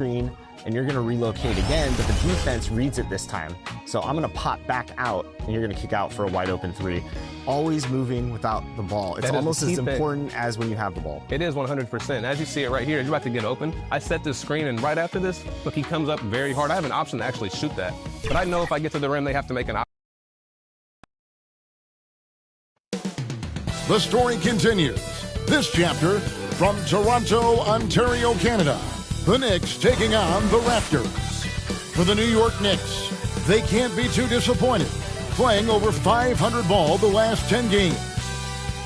screen and you're going to relocate again, but the defense reads it this time. So I'm going to pop back out and you're going to kick out for a wide open three. Always moving without the ball. It's almost as important as when you have the ball. It is 100%. As you see it right here, you're about to get open. I set this screen, and right after this, look, he comes up very hard. I have an option to actually shoot that. But I know if I get to the rim, they have to make an option. The story continues. This chapter from Toronto, Ontario, Canada. The Knicks taking on the Raptors. For the New York Knicks, they can't be too disappointed, playing over 500 ball the last 10 games.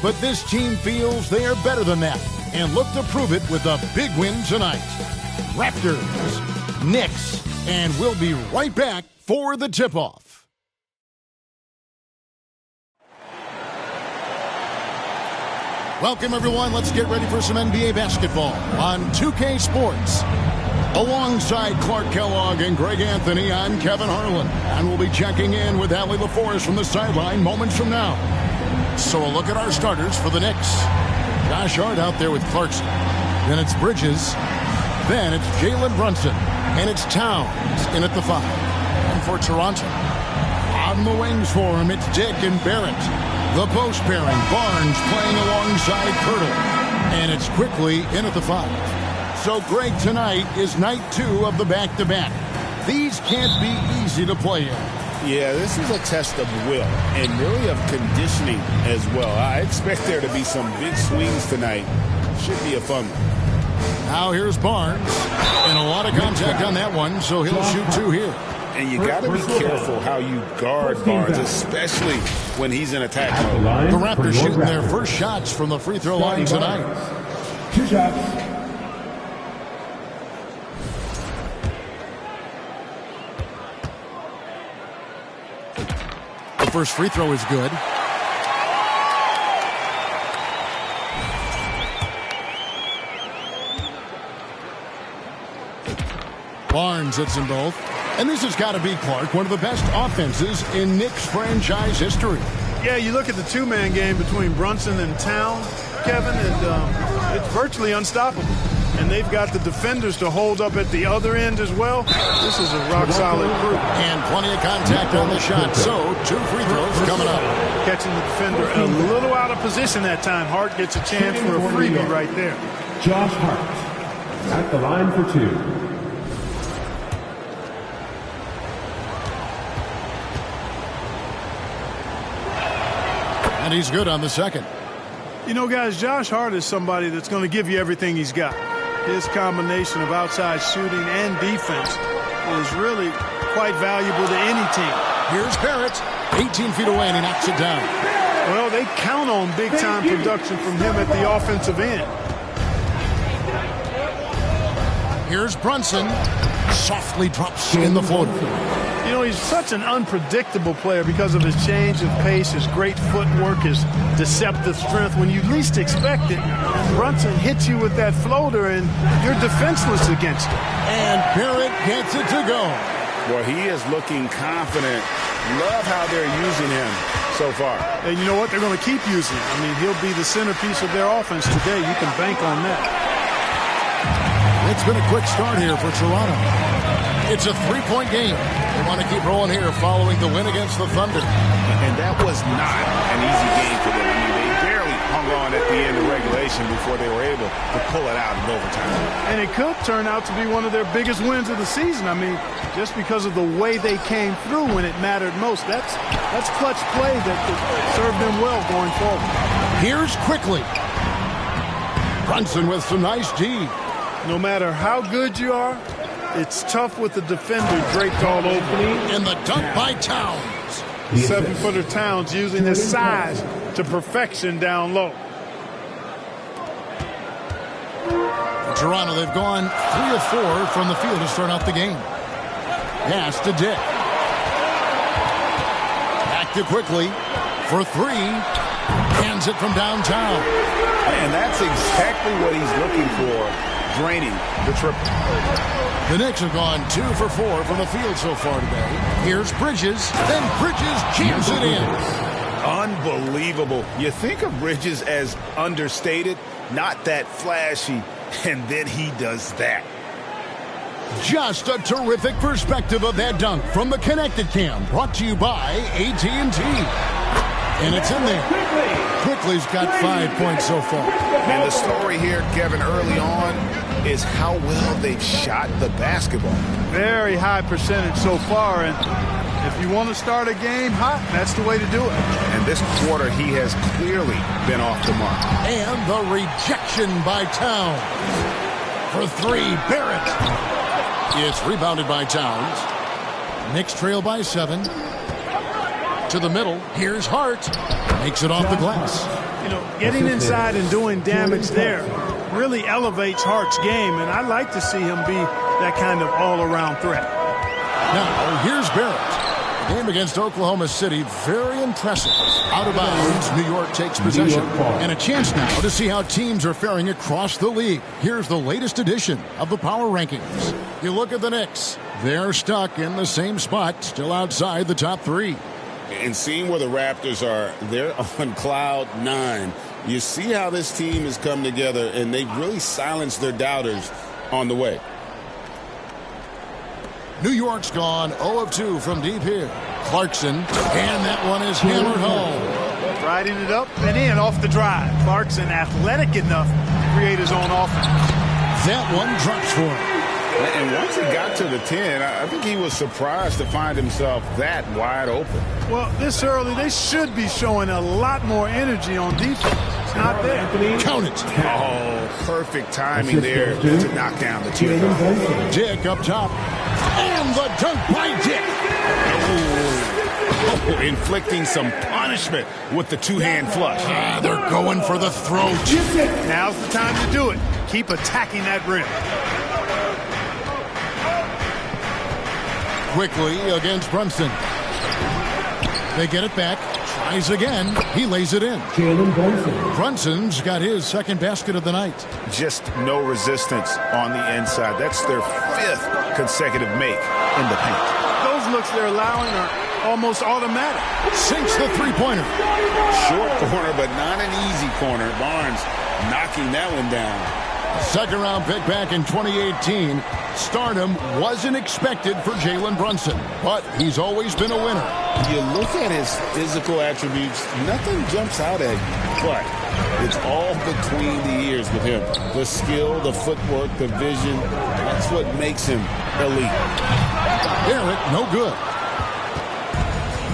But this team feels they are better than that and look to prove it with a big win tonight. Raptors, Knicks, and we'll be right back for the tip-off. Welcome, everyone. Let's get ready for some NBA basketball on 2K Sports. Alongside Clark Kellogg and Greg Anthony, I'm Kevin Harlan, and we'll be checking in with Allie LaForest from the sideline moments from now. So a look at our starters for the Knicks. Josh Hart out there with Clarkson. Then it's Bridges. Then it's Jalen Brunson. And it's Towns in at the 5. And for Toronto, on the wings for him, it's Dick and Barrett. The post pairing, Barnes playing alongside Pirtle. And it's Quickly in at the 5. So, Greg, tonight is night 2 of the back-to-back. These can't be easy to play in. Yeah, this is a test of will and really of conditioning as well. I expect there to be some big swings tonight. Should be a fun one. Now here's Barnes. And a lot of contact on that one, so he'll shoot 2 here. And you got to be careful how you guard Barnes, especially when he's in attack mode. The Raptors shooting their first shots from the free throw line tonight. 2 shots. The first free throw is good. Barnes hits them both. And this has got to be, Clark, one of the best offenses in Knicks franchise history. Yeah, you look at the two-man game between Brunson and Towns, Kevin, and it's virtually unstoppable. And they've got the defenders to hold up at the other end as well. This is a rock-solid group. And plenty of contact on the shot, so 2 free throws coming up. Catching the defender a little out of position that time. Hart gets a chance for a freebie right there. Josh Hart at the line for 2. And he's good on the second. You know, guys, Josh Hart is somebody that's going to give you everything he's got. His combination of outside shooting and defense is really quite valuable to any team. Here's Barrett, 18 feet away, and he knocks it down. Well, they count on big-time production from him at the offensive end. Here's Brunson. Softly drops in the floater. You know, he's such an unpredictable player because of his change of pace, his great footwork, his deceptive strength. When you least expect it, Brunson hits you with that floater, and you're defenseless against it. And Barrett gets it to go. Well, he is looking confident. Love how they're using him so far. And you know what? They're going to keep using him. I mean, he'll be the centerpiece of their offense today. You can bank on that. It's been a quick start here for Toronto. It's a 3-point game. They want to keep rolling here following the win against the Thunder. And that was not an easy game for them. I mean, they barely hung on at the end of regulation before they were able to pull it out in overtime. And it could turn out to be one of their biggest wins of the season. I mean, just because of the way they came through when it mattered most. That's clutch play that could serve them well going forward. Here's Quickly. Brunson with some nice D. No matter how good you are, it's tough with the defender draped all over. And the dunk by Towns. 7-footer Towns using his size to perfection down low. In Toronto, they've gone 3 of 4 from the field to start out the game. Pass to Dick. Back to Quickly for 3. Hands it from downtown. And that's exactly what he's looking for. Draining the triple. The Knicks have gone 2 for 4 from the field so far today. Here's Bridges. Then Bridges jams it in. Unbelievable. You think of Bridges as understated, not that flashy, and then he does that. Just a terrific perspective of that dunk from the Connected Cam, brought to you by AT&T. And it's in there. Quickly's got 5 points so far. And the story here, Kevin, early on is how well they've shot the basketball. Very high percentage so far, and if you want to start a game hot, that's the way to do it. And this quarter, he has clearly been off the mark. And the rejection by Towns. For three, Barrett. It's rebounded by Towns. Knicks trail by 7. To the middle. Here's Hart. Makes it off the glass. You know, getting inside and doing damage there really elevates Hart's game, and I like to see him be that kind of all-around threat. Now, here's Barrett. Game against Oklahoma City, very impressive. Out of bounds, New York takes possession. And a chance now to see how teams are faring across the league. Here's the latest edition of the Power Rankings. You look at the Knicks. They're stuck in the same spot, still outside the top 3. And seeing where the Raptors are, they're on cloud 9. You see how this team has come together, and they've really silenced their doubters on the way. New York's gone 0 of 2 from deep here. Clarkson, and that one is hammered home. Riding it up and in off the drive. Clarkson athletic enough to create his own offense. That one drops for him. And once he got to the 10, I think he was surprised to find himself that wide open. Well, this early, they should be showing a lot more energy on defense. It's not there. Count it. Oh, perfect timing there to knock down the 2. Dick up top. And the dunk by Dick. Oh, inflicting some punishment with the 2-hand flush. They're going for the throat. Now's the time to do it. Keep attacking that rim. Quickly against Brunson. They get it back. Tries again. He lays it in. Brunson's got his second basket of the night. Just no resistance on the inside. That's their 5th consecutive make in the paint. Those looks they're allowing are almost automatic. Sinks the three-pointer. Short corner, but not an easy corner. Barnes knocking that one down. Second round pick back in 2018. Stardom wasn't expected for Jalen Brunson, but he's always been a winner. You look at his physical attributes, nothing jumps out at you, but it's all between the ears with him. The skill, the footwork, the vision, that's what makes him elite. Barrett, no good.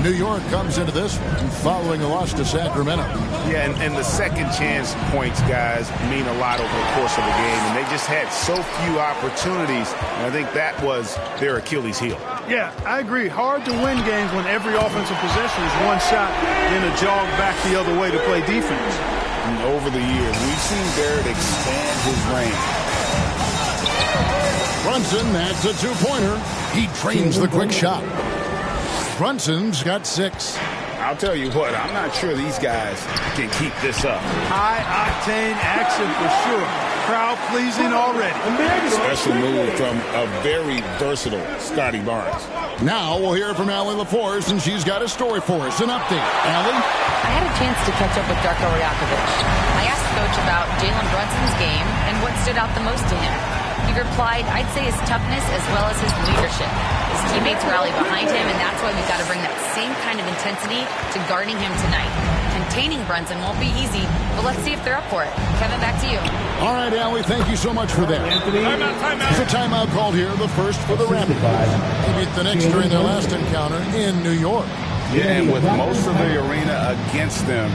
New York comes into this one following a loss to Sacramento. Yeah, and the second chance points, guys, mean a lot over the course of the game, and they just had so few opportunities, and I think that was their Achilles heel. Yeah, I agree. Hard to win games when every offensive possession is one shot, then a jog back the other way to play defense. And over the years, we've seen Barrett expand his range. Brunson, that's a two-pointer. He trains the quick shot. Brunson's got 6. I'll tell you what, I'm not sure these guys can keep this up. High-octane action for sure. Crowd-pleasing already. Special move from a very versatile Scotty Barnes. Now we'll hear from Allie LaForce, and she's got a story for us. An update. Allie? I had a chance to catch up with Darko Rajakovic. I asked Coach about Jalen Brunson's game and what stood out the most to him. He replied, I'd say his toughness as well as his leadership. His teammates rally behind him, and that's why we've got to bring that same kind of intensity to guarding him tonight. Containing Brunson won't be easy, but let's see if they're up for it. Kevin, back to you. All right, Allie, thank you so much for that. There's a timeout called here, the first for the Raptors. They beat the Knicks during their last encounter in New York. Yeah, and with most of the arena against them,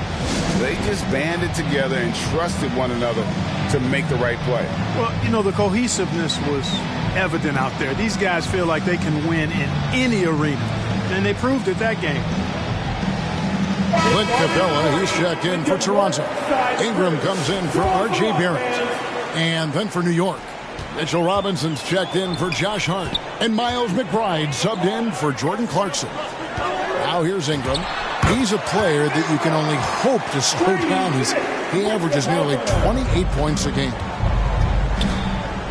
they just banded together and trusted one another to make the right play. Well, you know, the cohesiveness was evident out there. These guys feel like they can win in any arena, and they proved it that game. Clint Capella, he's checked in for Toronto. Ingram comes in for R.J. Barrett. And then for New York, Mitchell Robinson's checked in for Josh Hart. And Miles McBride subbed in for Jordan Clarkson. Now here's Ingram. He's a player that you can only hope to slow down. He averages nearly 28 points a game.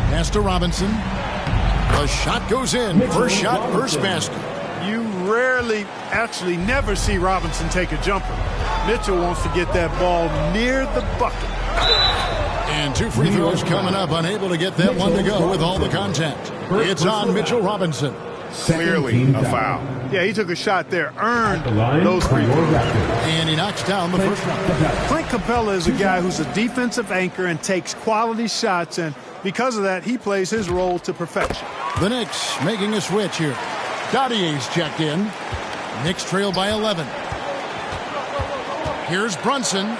Pass to Robinson. The shot goes in. First shot, first basket. You rarely, actually never see Robinson take a jumper. Mitchell wants to get that ball near the bucket. And 2 free throws coming up, unable to get that one to go with all the contact. It's on Mitchell Robinson. Clearly a foul. Yeah, he took a shot there, earned those free throws. And he knocks down the first one. Clint Capella is a guy who's a defensive anchor and takes quality shots, and because of that, he plays his role to perfection. The Knicks making a switch here. Dottier's checked in. Knicks trail by 11. Here's Brunson.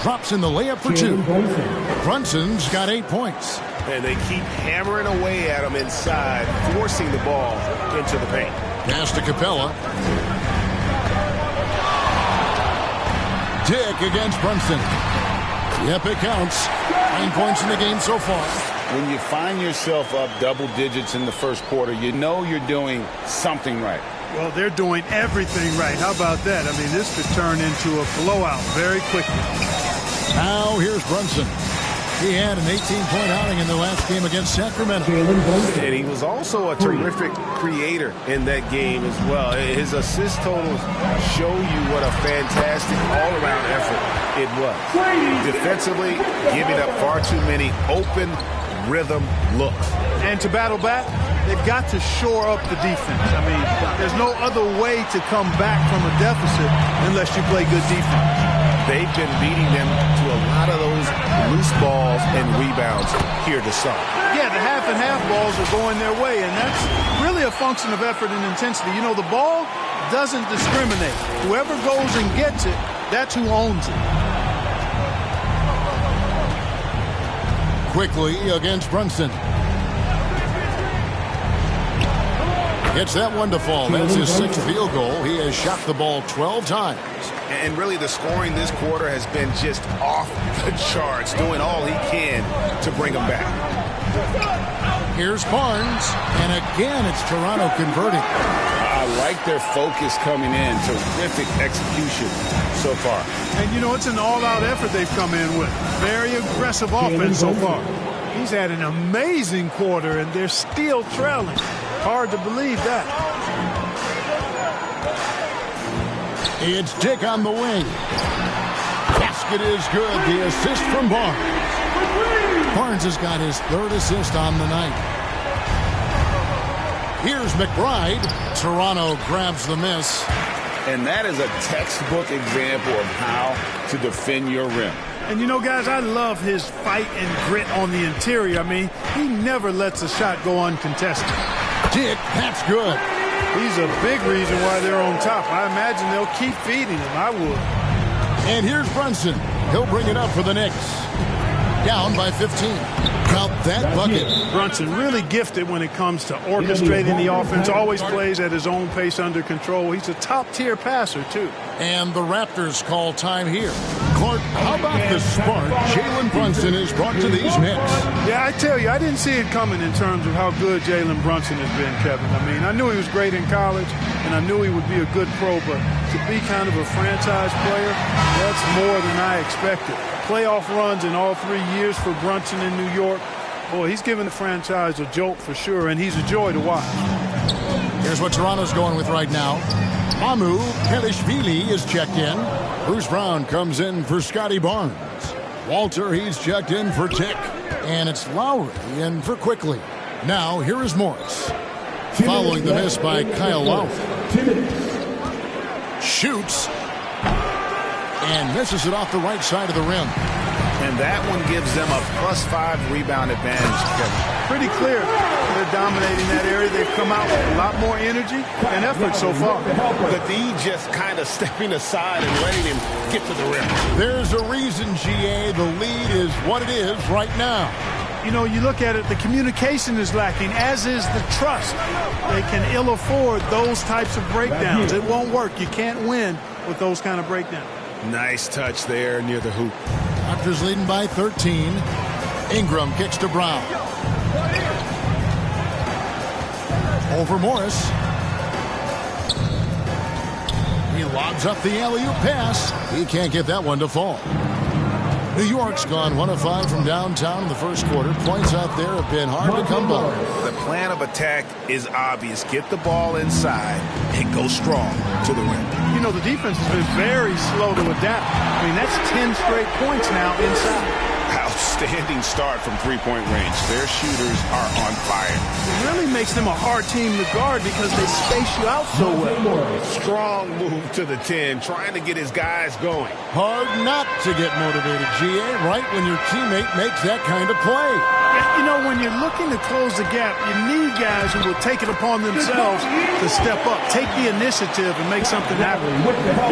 Drops in the layup for 2. Brunson's got 8 points. And they keep hammering away at him inside, forcing the ball into the paint. Pass to Capella. Dick against Brunson. Yep, it counts. 9 points in the game so far. When you find yourself up double digits in the first quarter, you know you're doing something right. Well, they're doing everything right. How about that? I mean, this could turn into a blowout very quickly. Now here's Brunson. He had an 18-point outing in the last game against Sacramento. And he was also a terrific creator in that game as well. His assist totals show you what a fantastic all-around effort it was. Defensively, giving up far too many open rhythm looks. And to battle back, they've got to shore up the defense. I mean, there's no other way to come back from a deficit unless you play good defense. They've been beating them to a lot of those loose balls and rebounds here to start. Yeah, the half and half balls are going their way, and that's really a function of effort and intensity. You know, the ball doesn't discriminate. Whoever goes and gets it, that's who owns it. Quickly against Brunson. Gets that one to fall. That's his 6th field goal. He has shot the ball 12 times. And really the scoring this quarter has been just off the charts, doing all he can to bring them back. Here's Barnes, and again it's Toronto converting. I like their focus coming in. Terrific execution so far. And you know, it's an all-out effort they've come in with. Very aggressive offense so far. He's had an amazing quarter, and they're still trailing. Hard to believe that. It's Dick on the wing. Basket is good. The assist from Barnes. Barnes has got his 3rd assist on the night. Here's McBride. Toronto grabs the miss. And that is a textbook example of how to defend your rim. And, you know, guys, I love his fight and grit on the interior. I mean, he never lets a shot go uncontested. Dick, that's good. He's a big reason why they're on top. I imagine they'll keep feeding him. I would. And here's Brunson. He'll bring it up for the Knicks. Down by 15. Count that bucket. Brunson really gifted when it comes to orchestrating the offense. Always plays at his own pace under control. He's a top-tier passer, too. And the Raptors call time here. Clark, how about the spark Jalen Brunson is brought to these Knicks? Yeah, I tell you, I didn't see it coming in terms of how good Jalen Brunson has been, Kevin. I mean, I knew he was great in college, and I knew he would be a good pro, but to be kind of a franchise player, that's more than I expected. Playoff runs in all 3 years for Brunson in New York. Boy, he's given the franchise a jolt for sure, and he's a joy to watch. Here's what Toronto's going with right now. Mamu Pelishvili is checked in. Bruce Brown comes in for Scotty Barnes. Walter, he's checked in for Tick. And it's Lowry in for Quickly. Now, here is Morris. Following the miss by Kyle Lowry. Shoots. And misses it off the right side of the rim. And that one gives them a +5 rebound advantage, Kevin. Pretty clear. They're dominating that area. They've come out with a lot more energy and effort so far. The D just kind of stepping aside and letting him get to the rim. There's a reason, GA, the lead is what it is right now. You know, you look at it, the communication is lacking, as is the trust. They can ill afford those types of breakdowns. It won't work. You can't win with those kind of breakdowns. Nice touch there near the hoop. Raptors leading by 13. Ingram kicks to Brown. Over Morris. He lobs up the alley-oop pass. He can't get that one to fall. New York's gone 1 of 5 from downtown in the first quarter. Points out there have been hard to come by. The plan of attack is obvious. Get the ball inside and go strong to the rim. You know, the defense has been very slow to adapt. I mean, that's 10 straight points now inside. How outstanding start from three-point range. Their shooters are on fire. It really makes them a hard team to guard because they space you out so well. Strong move to the 10, trying to get his guys going. Hard not to get motivated, GA, right when your teammate makes that kind of play. You know, when you're looking to close the gap, you need guys who will take it upon themselves to step up, take the initiative, and make something happen.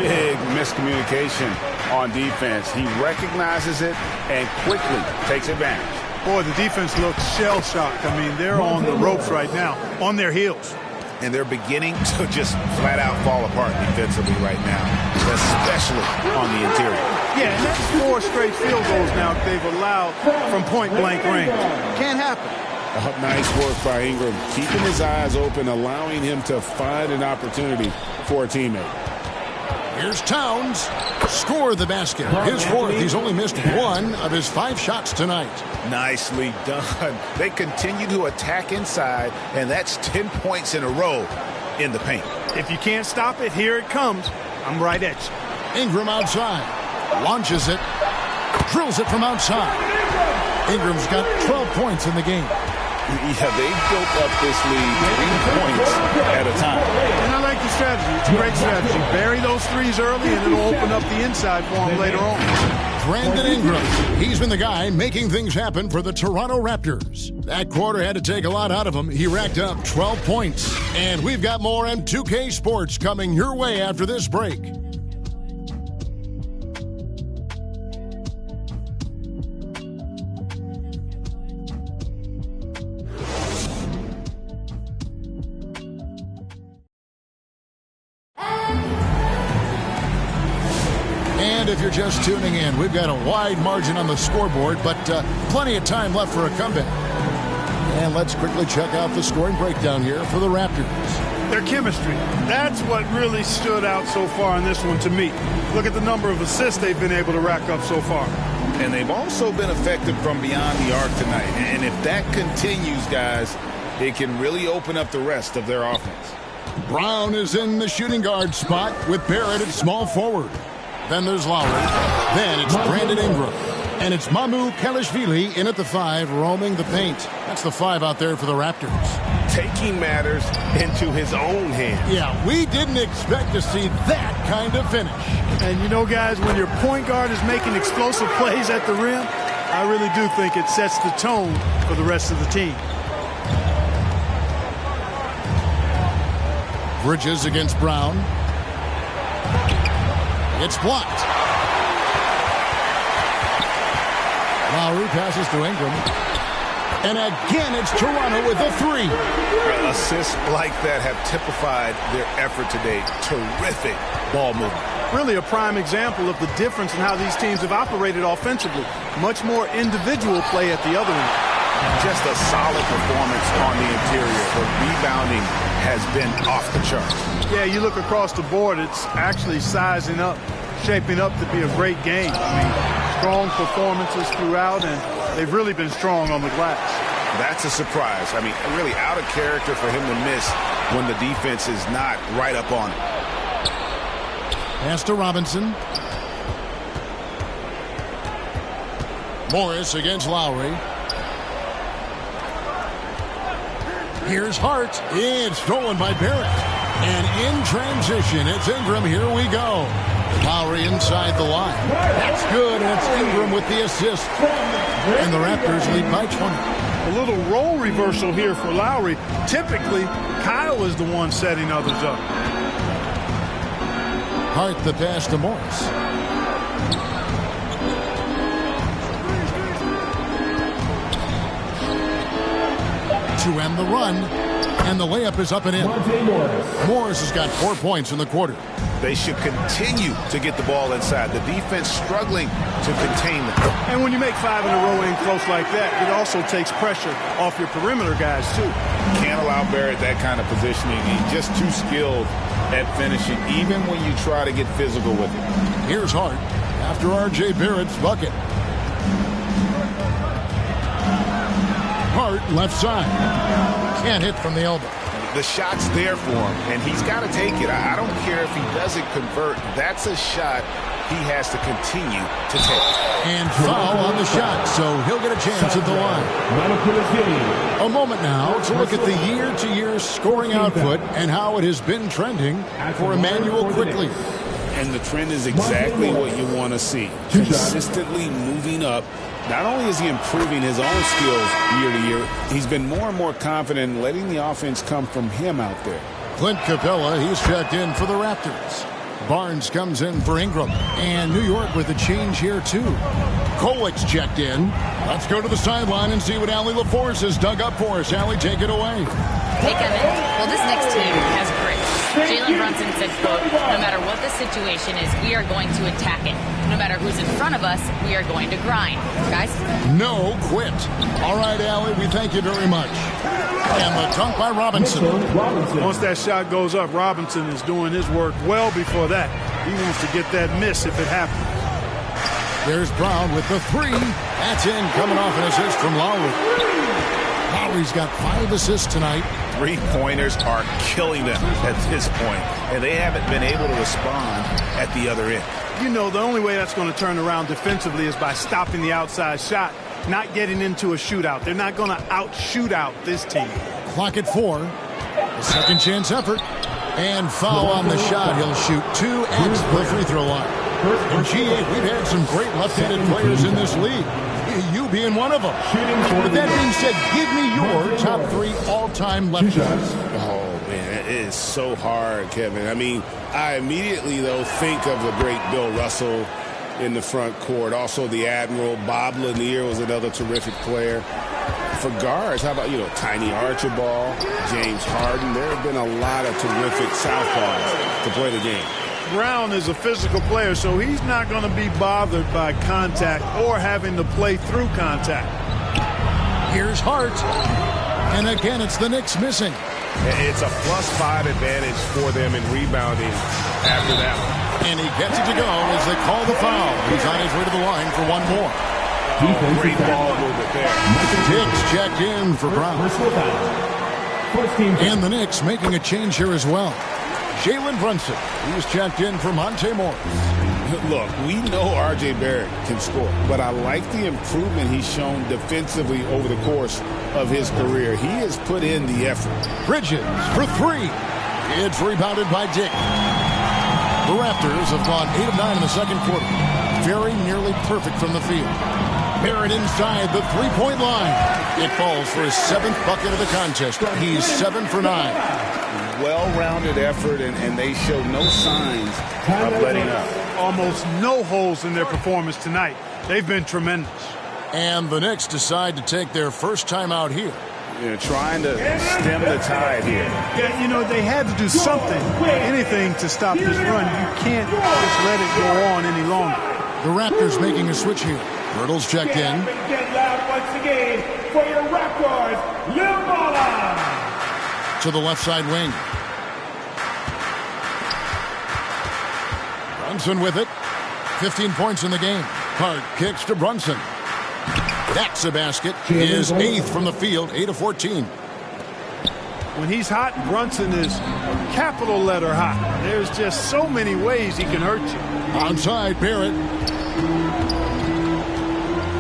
Big miscommunication on defense. He recognizes it and quickly takes advantage. Boy, the defense looks shell-shocked. I mean, they're on the ropes right now, on their heels. And they're beginning to just flat-out fall apart defensively right now, especially on the interior. Yeah, and that's 4 straight field goals now they've allowed from point-blank range. Can't happen. Nice work by Ingram, keeping his eyes open, allowing him to find an opportunity for a teammate. Here's Towns. Score the basket. His 4th. He's only missed 1 of his 5 shots tonight. Nicely done. They continue to attack inside, and that's 10 points in a row in the paint. If you can't stop it, here it comes. I'm right at you. Ingram outside. Launches it. Drills it from outside. Ingram's got 12 points in the game. Yeah, they built up this lead 3 points at a time. And I like the strategy. It's a great strategy. Bury those threes early, and it'll open up the inside for him later on. Brandon Ingram. He's been the guy making things happen for the Toronto Raptors. That quarter had to take a lot out of him. He racked up 12 points. And we've got more M2K Sports coming your way after this break. And if you're just tuning in, we've got a wide margin on the scoreboard, but plenty of time left for a comeback. And let's quickly check out the scoring breakdown here for the Raptors. Their chemistry. That's what really stood out so far in this one to me. Look at the number of assists they've been able to rack up so far. And they've also been effective from beyond the arc tonight. And if that continues, guys, it can really open up the rest of their offense. Brown is in the shooting guard spot with Barrett at small forward. Then there's Lowry. Then it's Brandon Ingram. And it's Mamu Kelishvili in at the 5, roaming the paint. That's the 5 out there for the Raptors. Taking matters into his own hands. Yeah, we didn't expect to see that kind of finish. And you know, guys, when your point guard is making explosive plays at the rim, I really do think it sets the tone for the rest of the team. Bridges against Brown. It's blocked. Lowry passes to Ingram. And again, it's Toronto with a 3. Assists like that have typified their effort today. Terrific ball movement. Really a prime example of the difference in how these teams have operated offensively. Much more individual play at the other end. Just a solid performance on the interior. The rebounding has been off the charts. Yeah, you look across the board, it's actually sizing up, shaping up to be a great game. I mean, strong performances throughout, and they've really been strong on the glass. That's a surprise. I mean, really out of character for him to miss when the defense is not right up on it. Pass to Robinson. Morris against Lowry. Here's Hart. It's stolen by Barrett. And in transition, it's Ingram. Here we go. Lowry inside the line. That's good. And it's Ingram with the assist. And the Raptors lead by 20. A little role reversal here for Lowry. Typically, Kyle is the one setting others up. Hart the pass to Morris. To end the run, and the layup is up and in. Morris has got 4 points in the quarter. They should continue to get the ball inside. The defense struggling to contain them. And when you make 5 in a row in close like that, it also takes pressure off your perimeter guys, too. Can't allow Barrett that kind of positioning. He's just too skilled at finishing, even when you try to get physical with him. Here's Hart after R.J. Barrett's bucket. Hart left side. Can't hit from the elbow. The shot's there for him, and he's got to take it. I don't care if he doesn't convert. That's a shot he has to continue to take. And foul on the shot, so he'll get a chance at the line. A moment now to look at the year-to-year scoring output and how it has been trending for Emmanuel Quickley. And the trend is exactly what you want to see. Consistently moving up. Not only is he improving his own skills year to year, he's been more and more confident in letting the offense come from him out there. Clint Capella, he's checked in for the Raptors. Barnes comes in for Ingram. And New York with a change here, too. Kolic's checked in. Let's go to the sideline and see what Allie LaForce has dug up for us. Allie, take it away. Hey, Kevin. Well, this next team has grit. Jalen Brunson said, quote, no matter what the situation is, we are going to attack it. No matter who's in front of us, we are going to grind. Guys? No quit. All right, Allie, we thank you very much. And the dunk by Robinson. Once that shot goes up, Robinson is doing his work well before that. He wants to get that miss if it happens. There's Brown with the three. That's in, coming off an assist from Lowry. Lowry's got 5 assists tonight. Three-pointers are killing them at this point, and they haven't been able to respond at the other end. You know, the only way that's going to turn around defensively is by stopping the outside shot, not getting into a shootout. They're not going to out-shoot out this team. Clock at 4. A second chance effort. And foul on the shot. He'll shoot 2 at the free throw line. In G8, we've had some great left-handed players in this league. You being one of them. With that being said, give me your top 3 all-time left-handers. Oh, man, it is so hard, Kevin. I mean, I immediately, though, think of the great Bill Russell in the front court. Also, the Admiral. Bob Lanier was another terrific player. For guards, how about, Tiny Archibald, James Harden? There have been a lot of terrific southpaws to play the game. Brown is a physical player, so he's not going to be bothered by contact or having to play through contact. Here's Hart. And again, it's the Knicks missing. It's a +5 advantage for them in rebounding after that one. And he gets it to go as they call the foul. He's on his way to the line for one more. Great ball movement there. Diggs checked in for Brown. And the Knicks making a change here as well. Jalen Brunson, he's checked in for Monte Morris. Look, we know R.J. Barrett can score, but I like the improvement he's shown defensively over the course of his career. He has put in the effort. Bridges for 3. It's rebounded by Dick. The Raptors have gone 8 of 9 in the second quarter. Very nearly perfect from the field. Barrett inside the three-point line. It falls for his 7th bucket of the contest. He's 7 for 9. Well-rounded effort, and they show no signs of letting up. Almost no holes in their performance tonight. They've been tremendous. And the Knicks decide to take their first time out here. Trying to stem the tide here. Yeah, they had to do something, anything to stop this run. You can't just let it go on any longer. The Raptors making a switch here. Hurdle's checked in. Get loud once again for your Raptors, Lil Bala. To the left side wing. Brunson with it. 15 points in the game. Hart kicks to Brunson. That's a basket. His 8th from the field, 8 of 14. When he's hot, Brunson is capital letter hot. There's just so many ways he can hurt you. Onside, Barrett.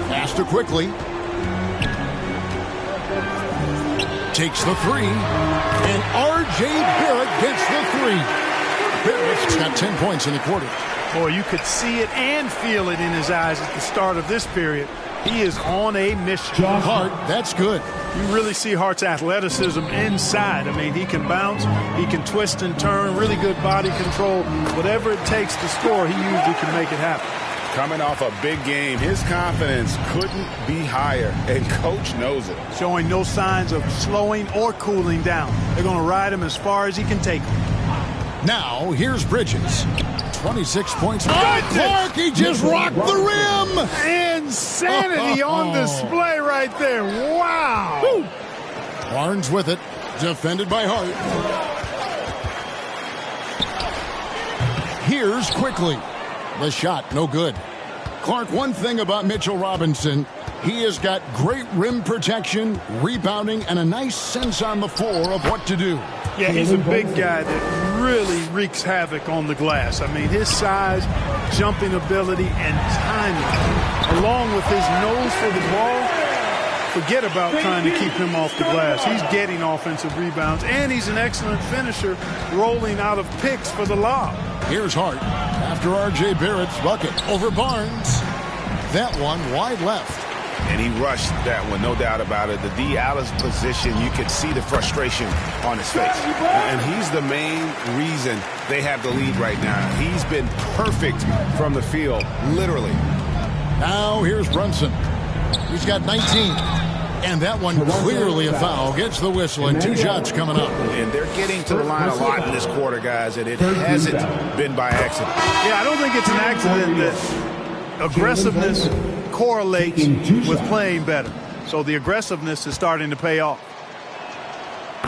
Faster quickly. Takes the 3. And R.J. Barrett gets the 3. Barrett's got 10 points in the quarter. Boy, you could see it and feel it in his eyes at the start of this period. He is on a mission. Hart, that's good. You really see Hart's athleticism inside. I mean, he can bounce, he can twist and turn, really good body control. Whatever it takes to score, he usually can make it happen. Coming off a big game, his confidence couldn't be higher, and Coach knows it. Showing no signs of slowing or cooling down. They're going to ride him as far as he can take him. Now, here's Bridges. 26 points. Clark, he just rocked the rim. Insanity on display right there. Wow. Woo. Barnes with it. Defended by Hart. Here's Quickly. The shot, no good. Clark, one thing about Mitchell Robinson, He has got great rim protection, rebounding, and a nice sense on the floor of what to do. Yeah, he's a big guy that really wreaks havoc on the glass. I mean, his size, jumping ability, and timing, along with his nose for the ball, forget about trying to keep him off the glass. He's getting offensive rebounds, and he's an excellent finisher, rolling out of picks for the lob. Here's Hart after R.J. Barrett's bucket over Barnes. That one wide left. And he rushed that one, no doubt about it. The D out of position, you could see the frustration on his face. And he's the main reason they have the lead right now. He's been perfect from the field, literally. Now here's Brunson. He's got 19. And that one clearly a foul. Gets the whistle, and 2 shots coming up. And they're getting to the line a lot in this quarter, guys, and it hasn't been by accident. Yeah, I don't think it's an accident that aggressiveness correlates with playing better. So the aggressiveness is starting to pay off.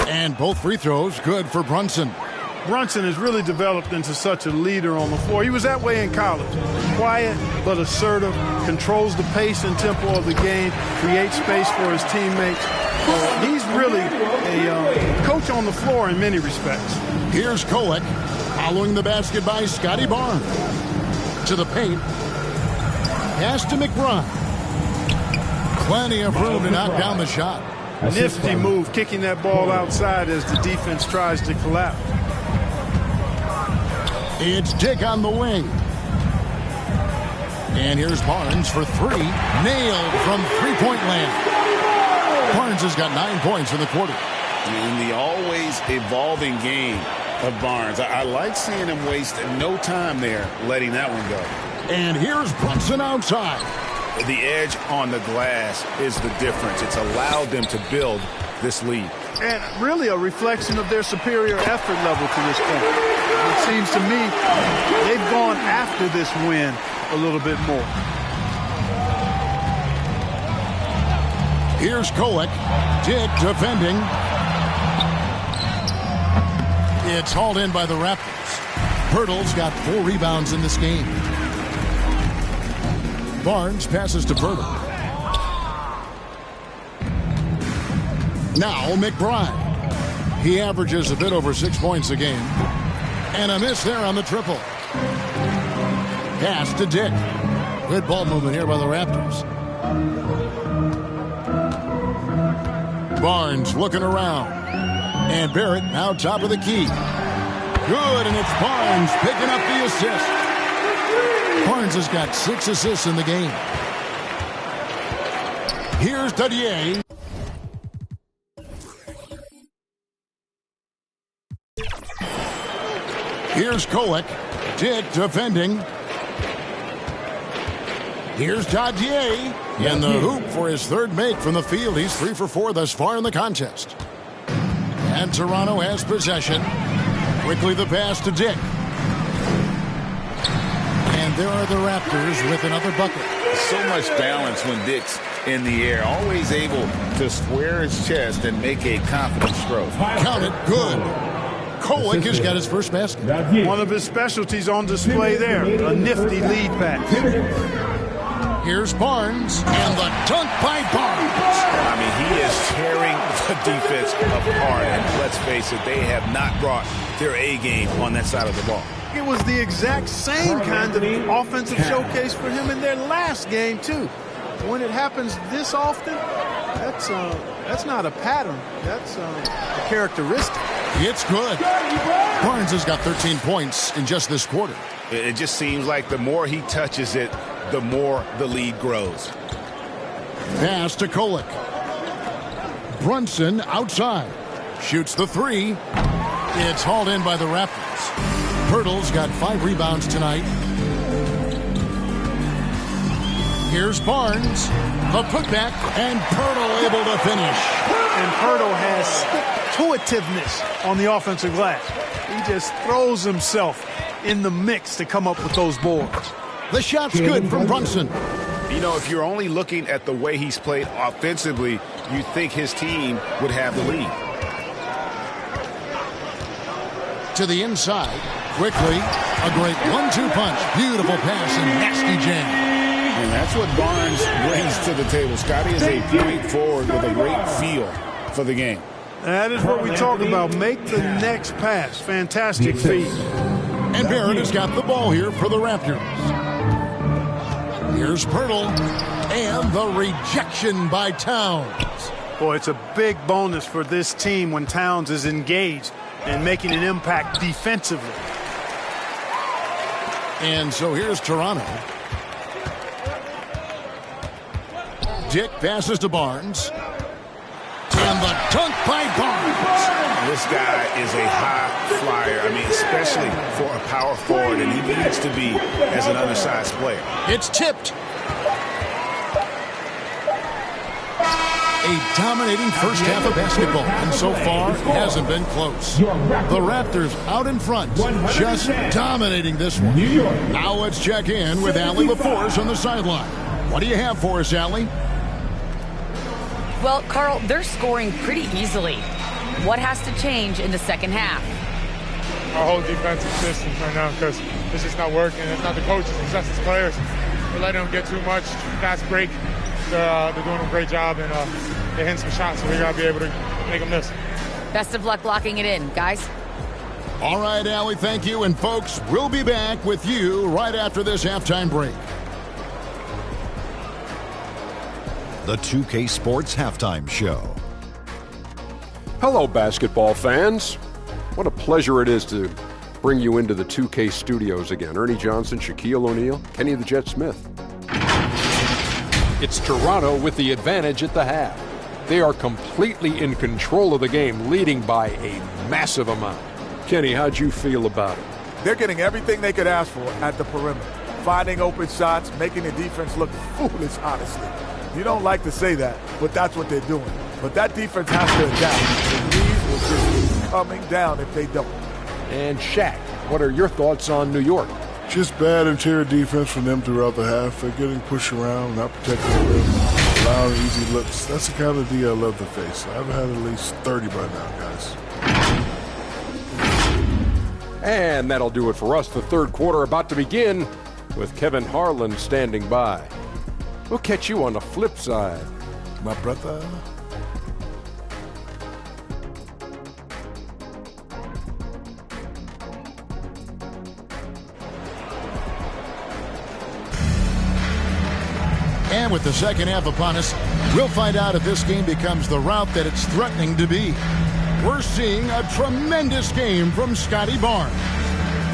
And both free throws good for Brunson. Brunson has really developed into such a leader on the floor. He was that way in college. Quiet but assertive, controls the pace and tempo of the game, creates space for his teammates. He's really a coach on the floor in many respects. Here's Kolek following the basket by Scotty Barnes. To the paint. Pass to McBride. Plenty of room to knock down the shot. Nifty move, kicking that ball outside as the defense tries to collapse. It's Dick on the wing. And here's Barnes for 3. Nailed from three-point land. Barnes has got 9 points in the quarter. In the always evolving game of Barnes, I like seeing him waste no time there, letting that one go. And here's Brunson outside. The edge on the glass is the difference. It's allowed them to build this lead. And really a reflection of their superior effort level to this point. It seems to me they've gone after this win a little bit more. Here's Kolek. Dick defending. It's hauled in by the Raptors. Pirtle's got 4 rebounds in this game. Barnes passes to Pirtle. Now McBride. He averages a bit over 6 points a game. And a miss there on the triple. Pass to Dick. Good ball movement here by the Raptors. Barnes looking around. And Barrett now top of the key. Good, and it's Barnes picking up the assist. Barnes has got 6 assists in the game. Here's Dadier. Here's Kolek. Dick defending. Here's Dadier. And the hoop for his 3rd make from the field. He's 3 for 4 thus far in the contest. And Toronto has possession. Quickly the pass to Dick. And there are the Raptors with another bucket. So much balance when Dick's in the air. Always able to square his chest and make a confident stroke. Count it. Good. Kolek has got his first basket. One of his specialties on display there. A nifty lead pass. Here's Barnes, and the dunk by Barnes. I mean, he is tearing the defense apart. And let's face it, they have not brought their A game on that side of the ball. It was the exact same kind of offensive showcase for him in their last game, too. When it happens this often, that's not a pattern. That's a characteristic. It's good. Barnes has got 13 points in just this quarter. It just seems like the more he touches it, the more the lead grows. Pass to Kolek. Brunson outside. Shoots the 3. It's hauled in by the Raptors. Pirtle's got 5 rebounds tonight. Here's Barnes. The putback, and Pirtle able to finish. And Pirtle has stick-to-itiveness on the offensive glass. He just throws himself in the mix to come up with those boards. The shot's good from Brunson. You know, if you're only looking at the way he's played offensively, you think his team would have the lead. To the inside. Quickly. A great 1-2 punch. Beautiful pass and nasty jam. And that's what Barnes brings to the table. Scotty is a point forward with a great feel for the game. That is what we talk about. Make the next pass. Fantastic feed. And Barrett has got the ball here for the Raptors. Here's Pirtle. And the rejection by Towns. Boy, it's a big bonus for this team when Towns is engaged and making an impact defensively. And so here's Toronto. Dick passes to Barnes. And the dunk by Barnes. This guy is a high flyer. I mean, especially for a power forward, and he needs to be as an undersized player. It's tipped. A dominating first half of basketball, and so far hasn't been close. The Raptors out in front, just dominating this one. Now let's check in with Allie LaForce on the sideline. What do you have for us, Allie? Well, Carl, they're scoring pretty easily. What has to change in the second half? Our whole defensive system right now, because it's just not working. It's not the coaches, it's just the players. We're letting them get too much fast break. They're doing a great job, and they're hitting some shots, so we got to be able to make them miss. Best of luck locking it in, guys. All right, Allie, thank you. And, folks, we'll be back with you right after this halftime break. The 2K Sports Halftime Show. Hello, basketball fans. What a pleasure it is to bring you into the 2K studios again. Ernie Johnson, Shaquille O'Neal, Kenny the Jet Smith. It's Toronto with the advantage at the half. They are completely in control of the game, leading by a massive amount. Kenny, how'd you feel about it? They're getting everything they could ask for at the perimeter. Finding open shots, making the defense look foolish, honestly. You don't like to say that, but that's what they're doing. But that defense has to adapt. The leads will just keep coming down if they don't. And Shaq, what are your thoughts on New York? Just bad interior defense from them throughout the half. They're getting pushed around, not protecting the rim, allowing easy looks. That's the kind of D I love to face. I've had at least 30 by now, guys. And that'll do it for us. The third quarter about to begin with Kevin Harlan standing by. We'll catch you on the flip side, my brother. And with the second half upon us, we'll find out if this game becomes the route that it's threatening to be. We're seeing a tremendous game from Scotty Barnes.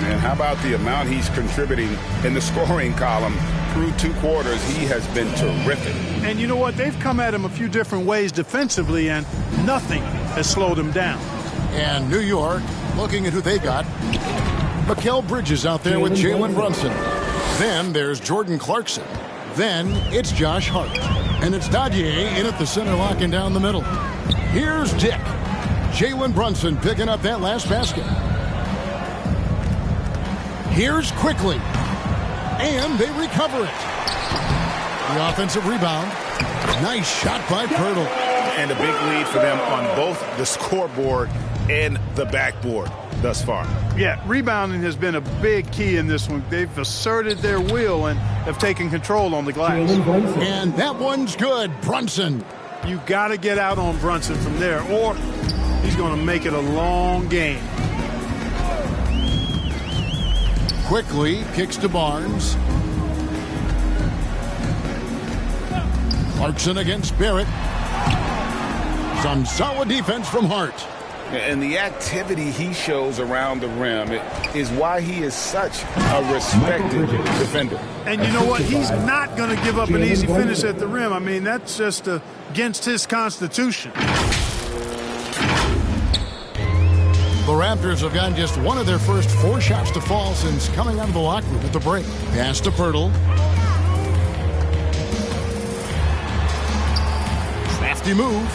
And how about the amount he's contributing in the scoring column? Through 2 quarters, he has been terrific. And you know what? They've come at him a few different ways defensively, and nothing has slowed him down. And New York, looking at who they got. Mikal Bridges out there with Jalen Brunson. Then there's Jordan Clarkson. Then it's Josh Hart. And it's Dadier in at the center, locking down the middle. Here's Dick. Jalen Brunson picking up that last basket. Here's Quickly. And they recover it. The offensive rebound. Nice shot by Pirtle. And a big lead for them on both the scoreboard and the backboard thus far. Yeah, rebounding has been a big key in this one. They've asserted their will and have taken control on the glass. And that one's good. Brunson. You got to get out on Brunson from there, or he's going to make it a long game. Quickly kicks to Barnes. Clarkson against Barrett. Some solid defense from Hart. And the activity he shows around the rim is why he is such a respected defender. And you know what? He's not going to give up an easy finish at the rim. I mean, that's just against his constitution. The Raptors have gotten just one of their first 4 shots to fall since coming out of the locker room at the break. Pass to Pirtle. Crafty move.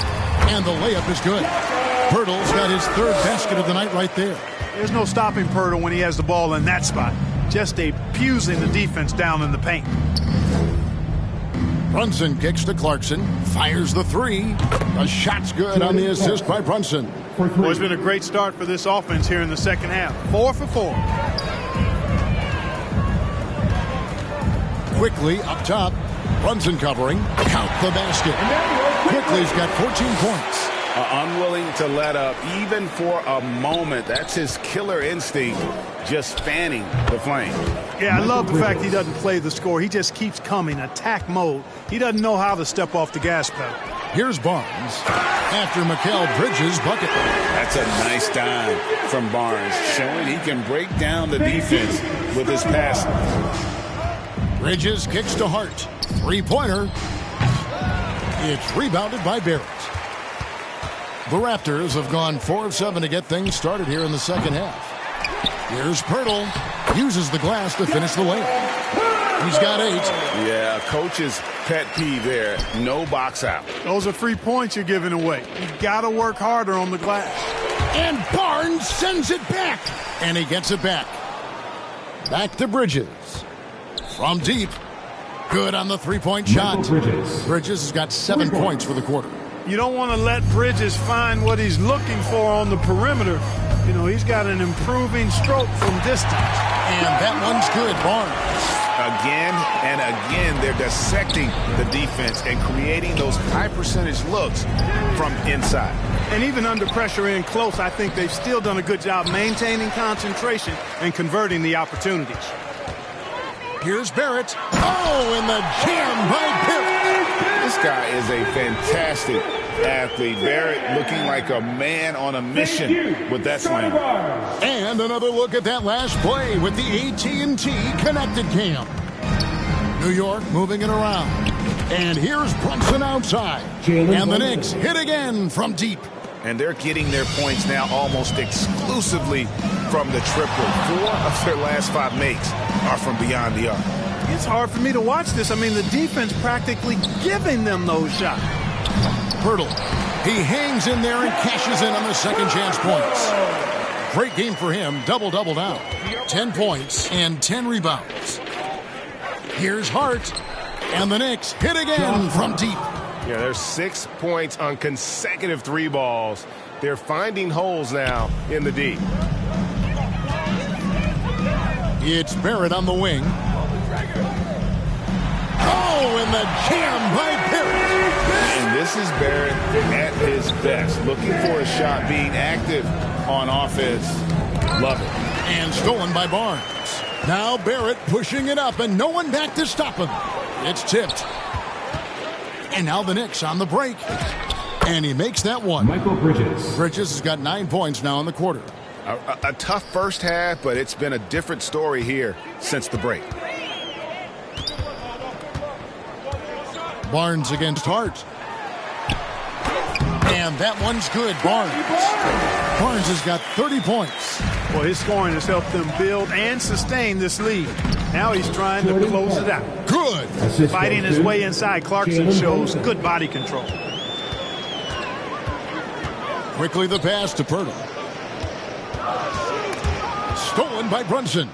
And the layup is good. Pirtle's got his 3rd basket of the night right there. There's no stopping Pirtle when he has the ball in that spot. Just abusing the defense down in the paint. Brunson kicks to Clarkson. Fires the 3. The shot's good on the assist by Brunson. Well, it's been a great start for this offense here in the second half. 4 for 4. Quickly up top. Brunson covering. Count the basket. Quickly's got 14 points. Unwilling to let up even for a moment. That's his killer instinct, just fanning the flame. Yeah, I love the fact he doesn't play the score. He just keeps coming, attack mode. He doesn't know how to step off the gas pedal. Here's Barnes after Mikal Bridges' bucket. That's a nice dime from Barnes, showing he can break down the defense with his passing. Bridges kicks to Hart. Three-pointer. It's rebounded by Barrett. The Raptors have gone 4 of 7 to get things started here in the second half. Here's Pirtle. Uses the glass to finish the layup. He's got 8. Yeah, coach's pet peeve there. No box out. Those are 3 points you're giving away. You got to work harder on the glass. And Barnes sends it back. And he gets it back. Back to Bridges. From deep. Good on the three-point shot. Bridges has got 7 points for the quarter. You don't want to let Bridges find what he's looking for on the perimeter. You know, he's got an improving stroke from distance. And that one's good, Barnes. Again and again, they're dissecting the defense and creating those high-percentage looks from inside. And even under pressure in close, I think they've still done a good job maintaining concentration and converting the opportunities. Here's Barrett. Oh, and the jam by Barrett. This guy is a fantastic athlete. Barrett looking like a man on a mission with that slam. And another look at that last play with the AT&T connected cam. New York moving it around. And here's Brunson outside. And the Knicks hit again from deep. And they're getting their points now almost exclusively from the triple. 4 of their last 5 makes are from beyond the arc. It's hard for me to watch this. I mean, the defense practically giving them those shots. Pirtle. He hangs in there and cashes in on the second chance points. Great game for him. Double-double now. 10 points and 10 rebounds. Here's Hart. And the Knicks hit again from deep. Yeah, there's 6 points on consecutive 3 balls. They're finding holes now in the D. It's Barrett on the wing. Oh, and the jam by Barrett. And this is Barrett at his best. Looking for a shot, being active on offense. Love it. And stolen by Barnes. Now Barrett pushing it up and no one back to stop him. It's tipped. And now the Knicks on the break. And he makes that one. Michael Bridges. Bridges has got 9 points now in the quarter. A tough first half, but it's been a different story here since the break. Barnes against Hart. And that one's good. Barnes has got 30 points. Well, his scoring has helped them build and sustain this lead. Now he's trying to close it out. Good. Fighting his way inside. Clarkson shows good body control. Quickly the pass to Pirtle. Stolen by Brunson.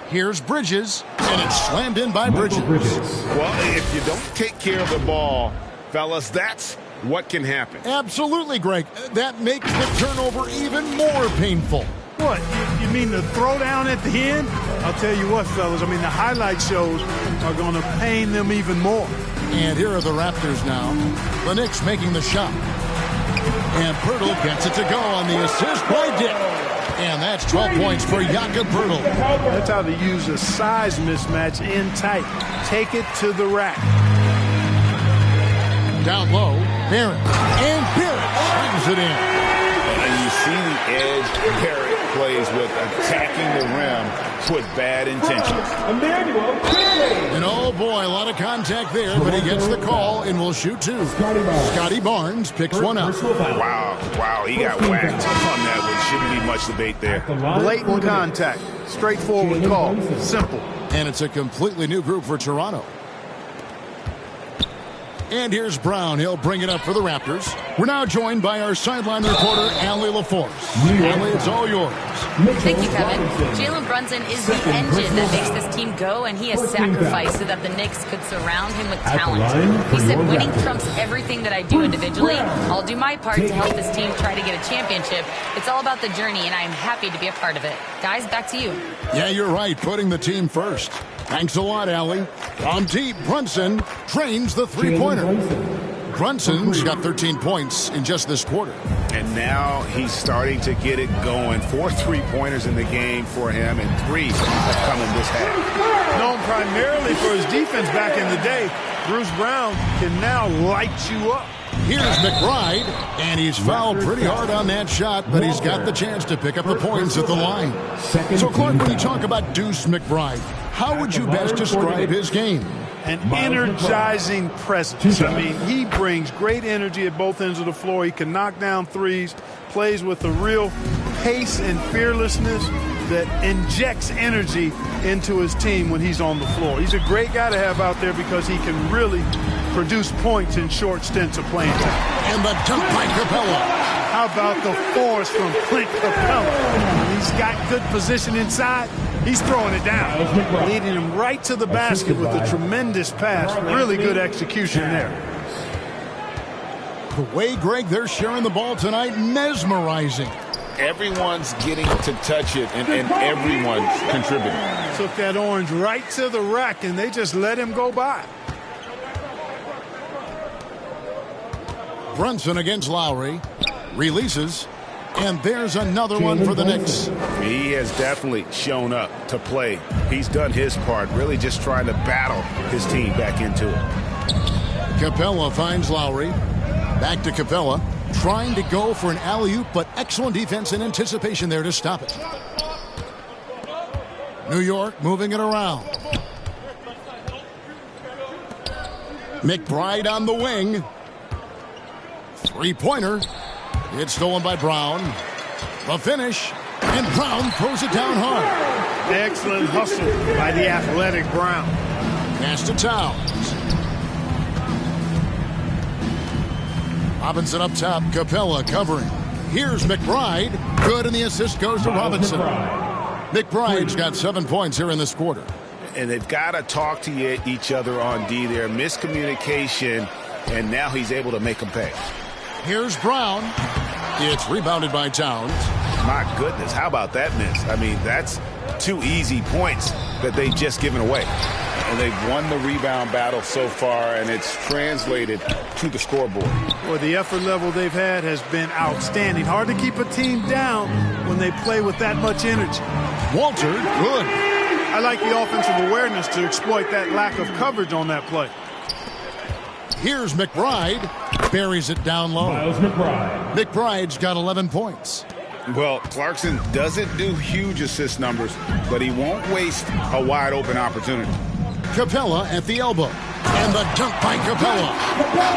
Here's Bridges, and it's slammed in by Bridges. Well, if you don't take care of the ball, fellas, that's what can happen. Absolutely, Greg. That makes the turnover even more painful. What? You mean the throwdown at the end? I'll tell you what, fellas. I mean, the highlight shows are going to pain them even more. And here are the Raptors now. The Knicks making the shot. And Pirtle gets it to go on the assist by Dick. And that's 12 points for Jakob Pirtle. That's how to use a size mismatch in tight. Take it to the rack. Down low, Barrett. And Barrett slams it in. And you see the edge Barrett plays with, attacking the rim with bad intentions. And oh boy, a lot of contact there, but he gets the call and will shoot 2. Scotty Barnes picks one up. Wow, he got whacked on that one. Shouldn't be much debate there. Blatant contact. Straightforward call. Simple. And it's a completely new group for Toronto. And here's Brown. He'll bring it up for the Raptors. We're now joined by our sideline reporter, Allie LaForce. Allie, it's all yours. Thank you, Kevin. Jalen Brunson is the engine that makes this team go, and he has sacrificed so that the Knicks could surround him with talent. He said, winning trumps everything that I do individually. I'll do my part to help this team try to get a championship. It's all about the journey, and I am happy to be a part of it. Guys, back to you. Yeah, you're right. Putting the team first. Thanks a lot, Allie. From deep, Brunson drains the three-pointer. Brunson's got 13 points in just this quarter. And now he's starting to get it going. 4 3-pointers in the game for him, and 3 have come in this half. Known primarily for his defense back in the day, Bruce Brown can now light you up. Here's McBride, and he's fouled pretty hard on that shot, but he's got the chance to pick up the points at the line. So, Clark, when you talk about Deuce McBride, how would you best describe his game? An energizing presence. I mean, he brings great energy at both ends of the floor. He can knock down threes, plays with a real pace and fearlessness that injects energy into his team when he's on the floor. He's a great guy to have out there because he can really produce points in short stints of playing time. And the dunk by Capella. How about the force from Clint Capella? He's got good position inside. He's throwing it down, leading him right to the basket with a tremendous pass. Really good execution there. The way, Greg, they're sharing the ball tonight, mesmerizing. Everyone's getting to touch it, and everyone's contributing. Took that orange right to the rack, and they just let him go by. Brunson against Lowry. Releases. And there's another one for the Knicks. He has definitely shown up to play. He's done his part, really just trying to battle his team back into it. Capella finds Lowry. Back to Capella. Trying to go for an alley-oop, but excellent defense and anticipation there to stop it. New York moving it around. McBride on the wing. Three-pointer. It's stolen by Brown. The finish. And Brown throws it down hard. Excellent hustle by the athletic Brown. Pass to Towns. Robinson up top. Capella covering. Here's McBride. Good, and the assist goes to Robinson. McBride's got 7 points here in this quarter. And they've got to talk to each other on D there. Miscommunication, and now he's able to make them pay. Here's Brown. It's rebounded by Towns. My goodness, how about that miss? I mean, that's 2 easy points that they've just given away. And they've won the rebound battle so far, and it's translated to the scoreboard. Well, the effort level they've had has been outstanding. Hard to keep a team down when they play with that much energy. Walter, good. I like the offensive awareness to exploit that lack of coverage on that play. Here's McBride. Buries it down low. McBride's got 11 points. Well, Clarkson doesn't do huge assist numbers, but he won't waste a wide open opportunity. Capella at the elbow. And the dunk by Capella.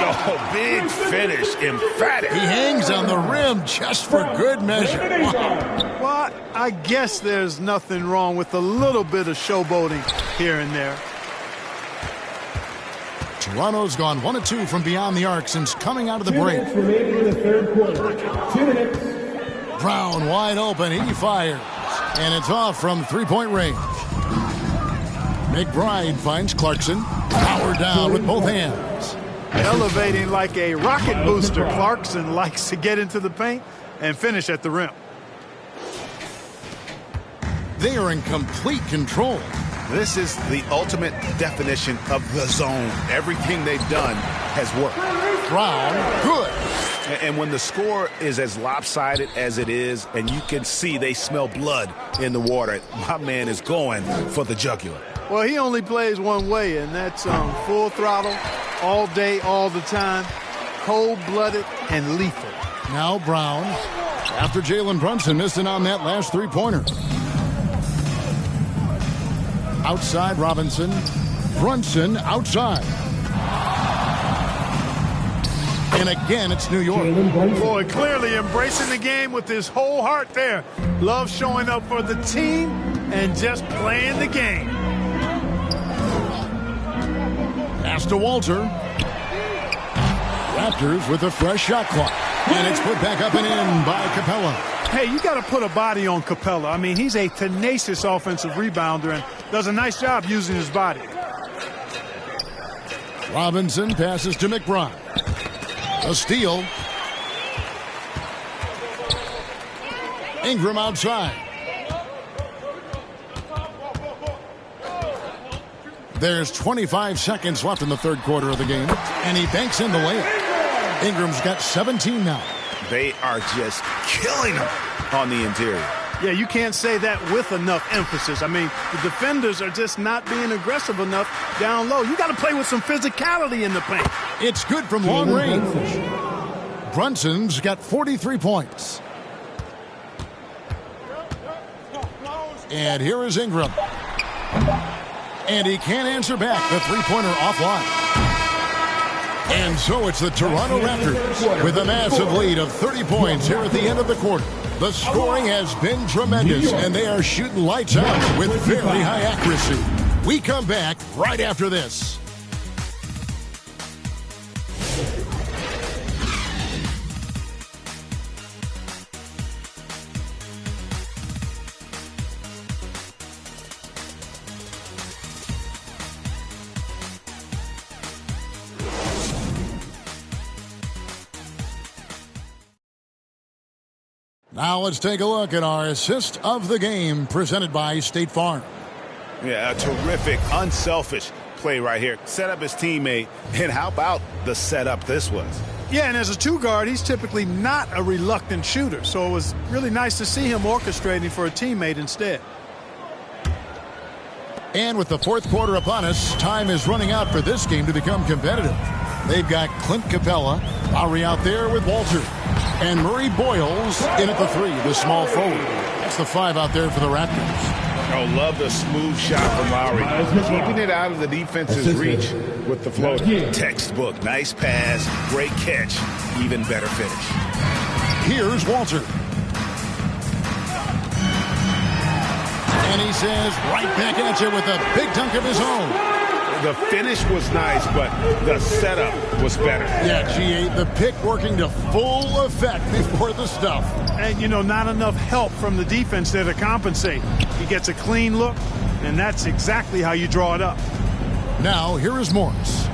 Oh, big finish. Emphatic. He hangs on the rim just for good measure. Wow. Well, I guess there's nothing wrong with a little bit of showboating here and there. Toronto's gone 1 of 2 from beyond the arc since coming out of the break. 2 minutes remaining in the third quarter. 2 minutes. Brown wide open. He fires. And it's off from three-point range. McBride finds Clarkson. Power down with both hands. Elevating like a rocket booster. Clarkson likes to get into the paint and finish at the rim. They are in complete control. This is the ultimate definition of the zone. Everything they've done has worked. Brown, good. And when the score is as lopsided as it is, and you can see they smell blood in the water, my man is going for the jugular. Well, he only plays one way, and that's full throttle, all day, all the time, cold-blooded and lethal. Now Brown, after Jalen Brunson missing on that last three-pointer. Outside Robinson. Brunson outside. And again, it's New York. Boy, clearly embracing the game with his whole heart there. Love showing up for the team and just playing the game. Pass to Walter. Raptors with a fresh shot clock. And it's put back up and in by Capella. Hey, you got to put a body on Capella. I mean, he's a tenacious offensive rebounder and does a nice job using his body. Robinson passes to McBride. A steal. Ingram outside. There's 25 seconds left in the third quarter of the game, and he banks in the layup. Ingram's got 17 now. They are just killing him on the interior. Yeah, you can't say that with enough emphasis. I mean, the defenders are just not being aggressive enough down low. You got to play with some physicality in the paint. It's good from long range. Brunson's got 43 points. And here is Ingram. And he can't answer back. The three-pointer offline. And so it's the Toronto Raptors with a massive lead of 30 points here at the end of the quarter. The scoring has been tremendous, and they are shooting lights out with very high accuracy. We come back right after this. Now let's take a look at our assist of the game presented by State Farm. Yeah, a terrific, unselfish play right here. Set up his teammate, and how about the setup this was? Yeah, and as a two guard, he's typically not a reluctant shooter, so it was really nice to see him orchestrating for a teammate instead. And with the fourth quarter upon us, time is running out for this game to become competitive. They've got Clint Capella, Lowry out there with Walter, and Murray Boyles in at the three, the small forward. That's the five out there for the Raptors. Oh, love the smooth shot from Lowry. Keeping it out of the defense's reach with the floater. Textbook, nice pass, great catch, even better finish. Here's Walter. And he says right back at you with a big dunk of his own. The finish was nice, but the setup was better. Yeah, G8, the pick working to full effect before the stuff. And, you know, not enough help from the defense there to compensate. He gets a clean look, and that's exactly how you draw it up. Now, here is Morris.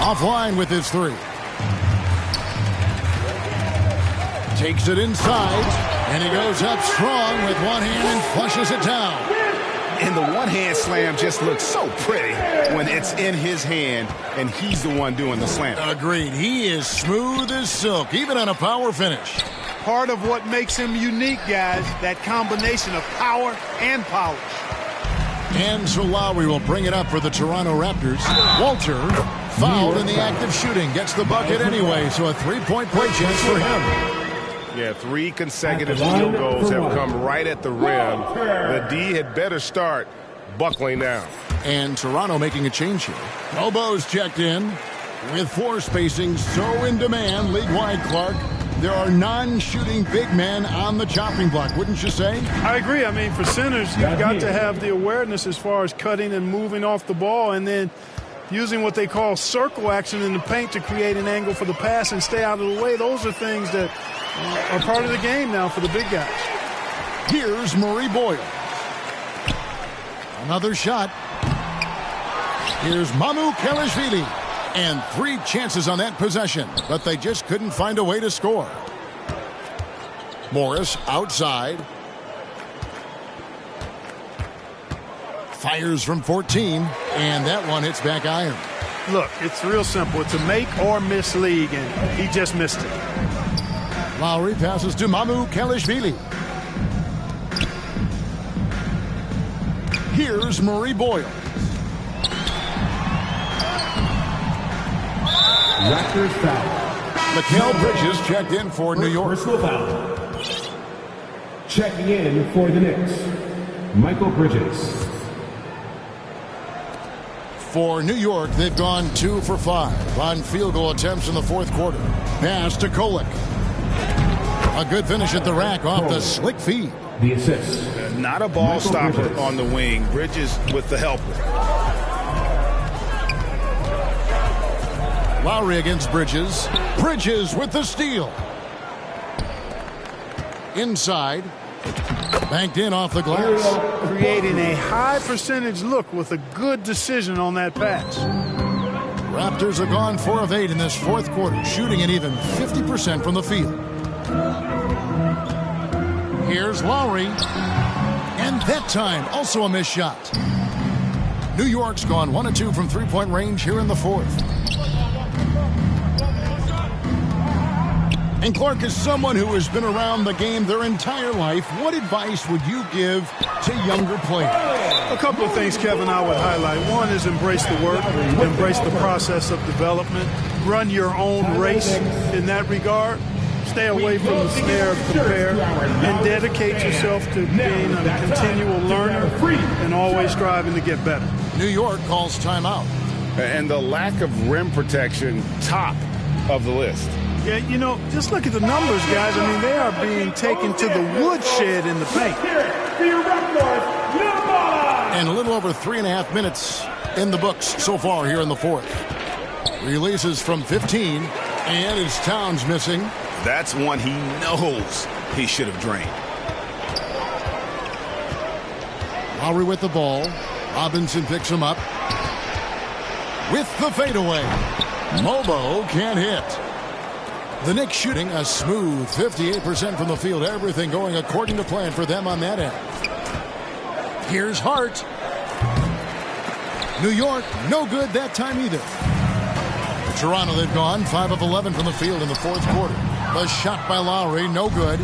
Offline with his three. Takes it inside, and he goes up strong with one hand and flushes it down. And the one-hand slam just looks so pretty when it's in his hand and he's the one doing the slam. Agreed. He is smooth as silk, even on a power finish. Part of what makes him unique, guys, that combination of power and polish. And so Lowry will bring it up for the Toronto Raptors. Walter, fouled in the act of shooting, gets the bucket anyway, so a three-point play chance for him. Yeah, 3 consecutive field goals have come right at the rim. The D had better start buckling down. And Toronto making a change here. Bobo's checked in with floor spacing so in demand league-wide, Clark. There are non-shooting big men on the chopping block, wouldn't you say? I agree. I mean, for centers, you've got to have the awareness as far as cutting and moving off the ball and then using what they call circle action in the paint to create an angle for the pass and stay out of the way. Those are things that are part of the game now for the big guys. Here's Murray Boyle. Another shot. Here's Mamu Kelishvili. And 3 chances on that possession, but they just couldn't find a way to score. Morris outside. Fires from 14, and that one hits back iron. Look, it's real simple. It's a make or miss league, and he just missed it. Lowry passes to Mamu Kelishvili. Here's Murray Boyle. Raptors foul. Mikal Bridges checked in for New York. Personal foul. Checking in for the Knicks, Michael Bridges. For New York, they've gone 2 for 5 on field goal attempts in the fourth quarter. Pass to Kolek. A good finish at the rack off the slick feed. The assist. Not a ball stopper on the wing. Bridges with the helper. Lowry against Bridges. Bridges with the steal. Inside. Banked in off the glass. Creating a high percentage look with a good decision on that pass. Raptors have gone 4 of 8 in this fourth quarter, shooting at even 50% from the field. Here's Lowry. And that time, also a missed shot. New York's gone 1 of 2 from three-point range here in the fourth. And Clark, is someone who has been around the game their entire life, what advice would you give to younger players? A couple of things, Kevin, I would highlight. One is embrace the work, embrace the process of development, run your own race in that regard. Stay away from the snare of compare, and dedicate yourself to being a continual learner and always striving to get better. New York calls timeout. And the lack of rim protection, top of the list. Yeah, you know, just look at the numbers, guys. I mean, they are being taken to the woodshed in the paint. And a little over 3.5 minutes in the books so far here in the fourth. Releases from 15, and it's Towns missing. That's one he knows he should have drained. Lowry with the ball. Robinson picks him up. With the fadeaway. Mobo can't hit. The Knicks shooting a smooth 58% from the field. Everything going according to plan for them on that end. Here's Hart. New York, no good that time either. Toronto, they've gone 5 of 11 from the field in the fourth quarter. The shot by Lowry, no good.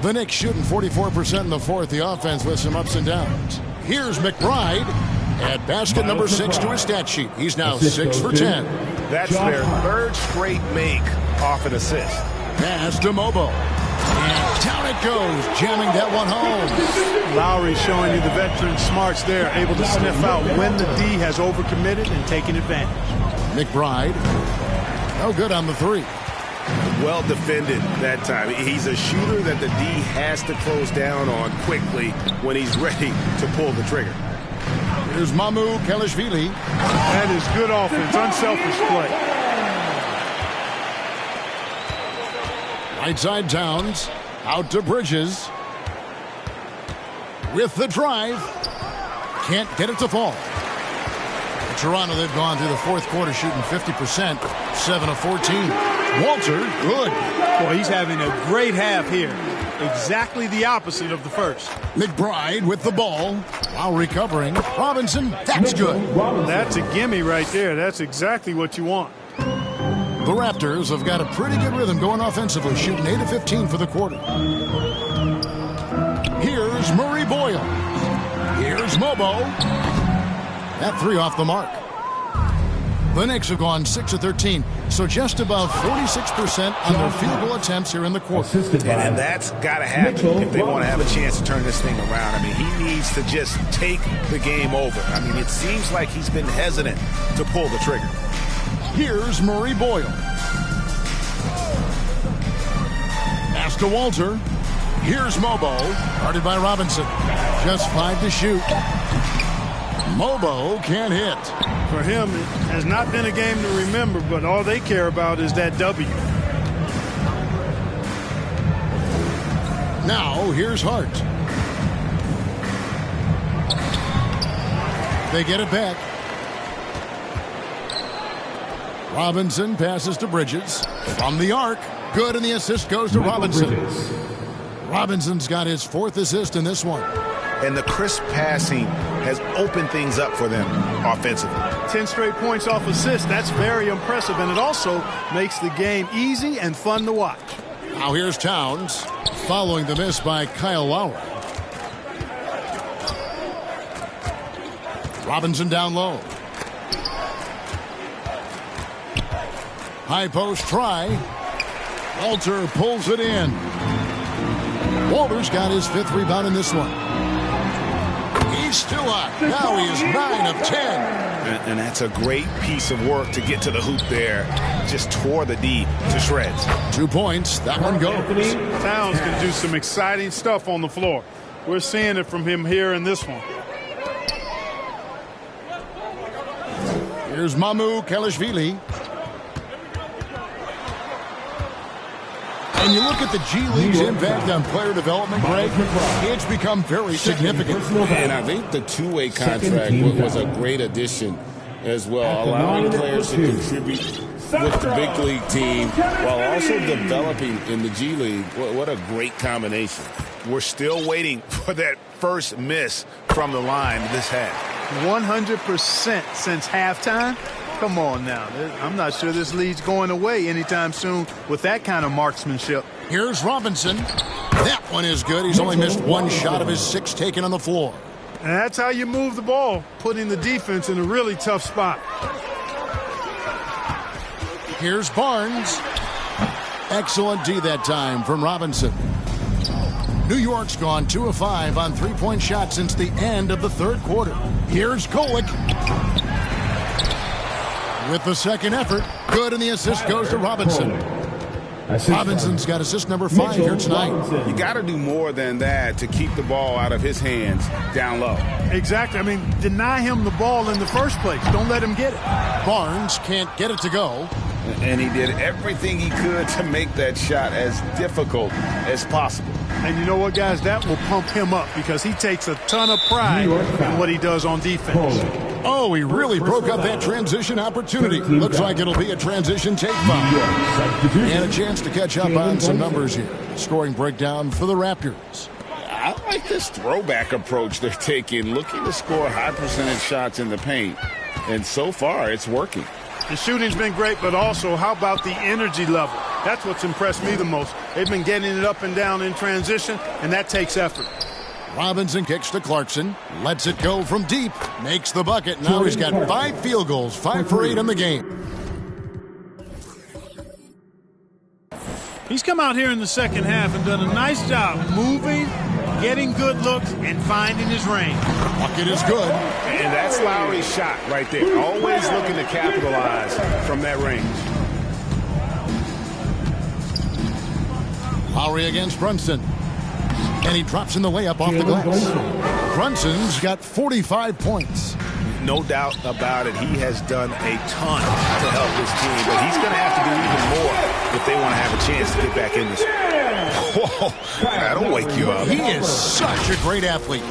The Knicks shooting 44% in the fourth. The offense with some ups and downs. Here's McBride at basket number 6 to his stat sheet. He's now 6 for 10. That's their third straight make off an assist. Pass to Mobo. And down it goes, jamming that one home. Lowry showing you the veteran smarts there, able to sniff out when the D has overcommitted and taking advantage. McBride, no good on the three. Well defended that time. He's a shooter that the D has to close down on quickly when he's ready to pull the trigger. Here's Mamu Kelishvili. That is good offense, unselfish play. Right side Towns, out to Bridges. With the drive, can't get it to fall. Toronto, they've gone through the fourth quarter shooting 50%, 7 of 14. Walter, good. Well, he's having a great half here. Exactly the opposite of the first. McBride with the ball while recovering. Robinson, that's good. That's a gimme right there. That's exactly what you want. The Raptors have got a pretty good rhythm going offensively, shooting 8 of 15 for the quarter. Here's Murray Boyle. Here's Mobo. That three off the mark. The Knicks have gone 6 of 13, so just above 46% on their field goal attempts here in the quarter. And that's got to happen if they want to have a chance to turn this thing around. I mean, he needs to just take the game over. I mean, it seems like he's been hesitant to pull the trigger. Here's Murray Boyle. Pass to Walter. Here's Mobo, guarded by Robinson. Just 5 to shoot. Mobo can't hit. For him, it has not been a game to remember, but all they care about is that W. Now, here's Hart. They get it back. Robinson passes to Bridges. From the arc. Good, and the assist goes to Robinson. Robinson's got his 4th assist in this one. And the crisp passing has opened things up for them offensively. 10 straight points off assists. That's very impressive, and it also makes the game easy and fun to watch. Now here's Towns, following the miss by Kyle Lowry. Robinson down low. High post try. Walter pulls it in. Walter's got his 5th rebound in this one. He's still up. Now he is 9 of 10. And that's a great piece of work to get to the hoop there. Just tore the D to shreds. 2 points. That one goes. Towns can do some exciting stuff on the floor. We're seeing it from him here in this one. Here's Mamu Kelishvili. And you look at the G League's impact on player development, Greg, it's become very significant. And I think the two-way contract was a great addition as well, allowing players to contribute with the big league team while also developing in the G League. What a great combination. We're still waiting for that first miss from the line this half. 100% since halftime. Come on now. I'm not sure this lead's going away anytime soon with that kind of marksmanship. Here's Robinson. That one is good. He's only missed one shot of his 6 taken on the floor. And that's how you move the ball, putting the defense in a really tough spot. Here's Barnes. Excellent D that time from Robinson. New York's gone 2 of 5 on 3-point shots since the end of the third quarter. Here's Golick. With the second effort, good, and the assist goes to Robinson. Robinson's got assist number 5 here tonight. You got to do more than that to keep the ball out of his hands down low. Exactly. I mean, deny him the ball in the first place. Don't let him get it. Barnes can't get it to go. And he did everything he could to make that shot as difficult as possible. And you know what, guys? That will pump him up because he takes a ton of pride in what he does on defense. Oh, he really broke up that transition opportunity. Looks like it'll be a transition take foul. And a chance to catch up on some numbers here. Scoring breakdown for the Raptors. I like this throwback approach they're taking, looking to score high percentage shots in the paint. And so far, it's working. The shooting's been great, but also how about the energy level? That's what's impressed me the most. They've been getting it up and down in transition, and that takes effort. Robinson kicks to Clarkson, lets it go from deep, makes the bucket. Now he's got 5 field goals, 5 for 8 in the game. He's come out here in the second half and done a nice job moving, getting good looks, and finding his range. Bucket is good. And that's Lowry's shot right there. Always looking to capitalize from that range. Lowry against Brunson. And he drops in the layup off the glass. Brunson's got 45 points. No doubt about it. He has done a ton to help this team, but he's going to have to do even more if they want to have a chance to get back in this. Whoa, that'll wake you up. He is such a great athlete.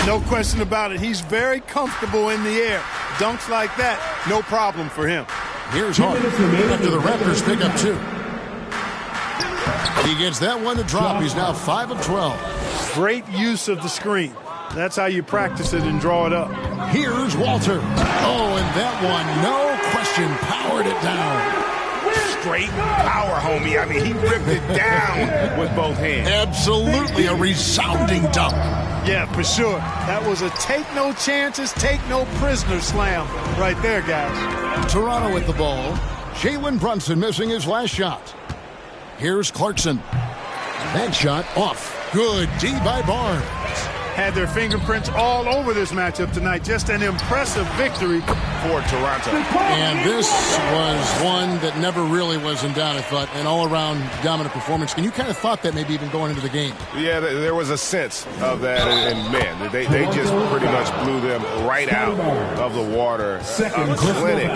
No question about it. He's very comfortable in the air. Dunks like that, no problem for him. Here's Hart after the Raptors pick up 2. He gets that one to drop. He's now 5 of 12. Great use of the screen. That's how you practice it and draw it up. Here's Walter. Oh, and that one, no question, powered it down. Straight power, homie. I mean, he ripped it down with both hands. Absolutely a resounding dunk. Yeah, for sure. That was a take no chances, take no prisoner slam right there, guys. Toronto with the ball. Jalen Brunson missing his last shot. Here's Clarkson. That shot off. Good D by Barnes. Had their fingerprints all over this matchup tonight. Just an impressive victory for Toronto. And this was one that never really was in doubt, I thought. An all-around dominant performance. And you kind of thought that maybe even going into the game. Yeah, there was a sense of that. And man, they just pretty much blew them right out of the water. A clinic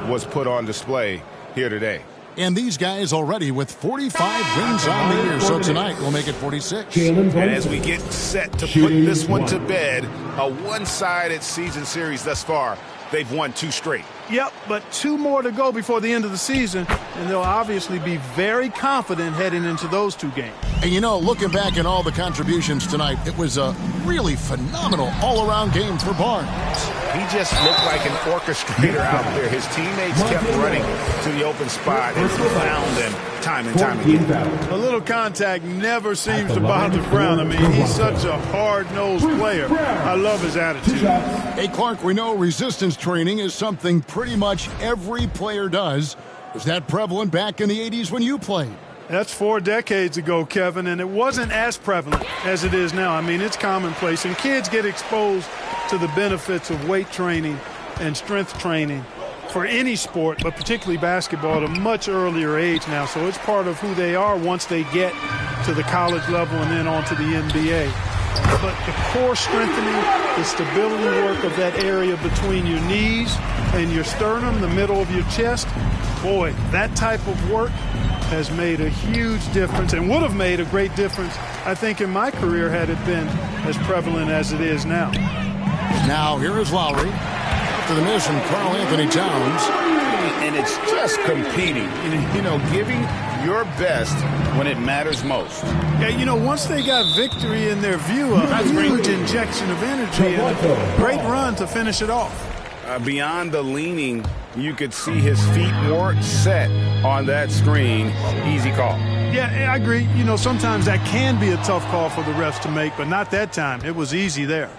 was put on display here today. And these guys already with 45 wins on the year. So tonight we'll make it 46. And as we get set to put this one to bed, a one-sided season series thus far, they've won 2 straight. Yep, but 2 more to go before the end of the season, and they'll obviously be very confident heading into those 2 games. And you know, looking back at all the contributions tonight, it was a really phenomenal all-around game for Barnes. He just looked like an orchestrator out there. His teammates kept running to the open spot and found them time and time again. A little contact never seems to bother Brown. I mean, he's such a hard-nosed player. I love his attitude. Hey, Clark, we know resistance training is something pretty much every player does. Was that prevalent back in the 80s when you played? That's 4 decades ago, Kevin, and it wasn't as prevalent as it is now. I mean, it's commonplace, and kids get exposed to the benefits of weight training and strength training for any sport, but particularly basketball, at a much earlier age now. So it's part of who they are once they get to the college level and then on to the NBA. But the core strengthening, the stability work of that area between your knees and your sternum, the middle of your chest, boy, that type of work has made a huge difference and would have made a great difference, I think, in my career had it been as prevalent as it is now. Now here is Lowry. After the miss from Karl Anthony Towns. And it's just competing, you know, giving your best when it matters most. Yeah, you know, once they got victory in their view, a huge injection of energy and a great run to finish it off. Beyond the leaning, you could see his feet weren't set on that screen. Easy call. Yeah, I agree. You know, sometimes that can be a tough call for the refs to make, but not that time. It was easy there.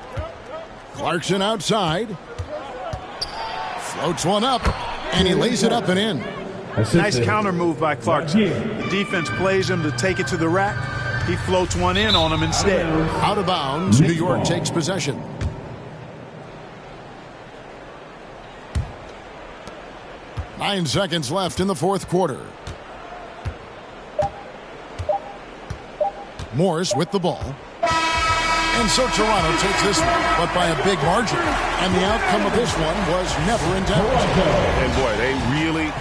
Clarkson outside. Floats one up, and he lays it up and in. Nice counter move by Clarkson. The defense plays him to take it to the rack. He floats one in on him instead. Out of bounds, New York takes possession. 9 seconds left in the fourth quarter. Morris with the ball. And so Toronto takes this one, but by a big margin. And the outcome of this one was never in doubt. And boy, they really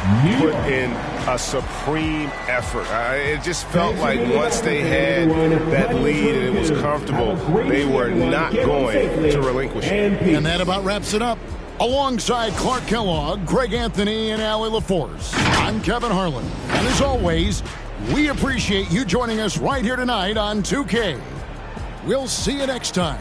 put in a supreme effort. It just felt like once they had that lead and it was comfortable, they were not going to relinquish it. And that about wraps it up. Alongside Clark Kellogg, Greg Anthony, and Allie LaForce, I'm Kevin Harlan. And as always, we appreciate you joining us right here tonight on 2K. We'll see you next time.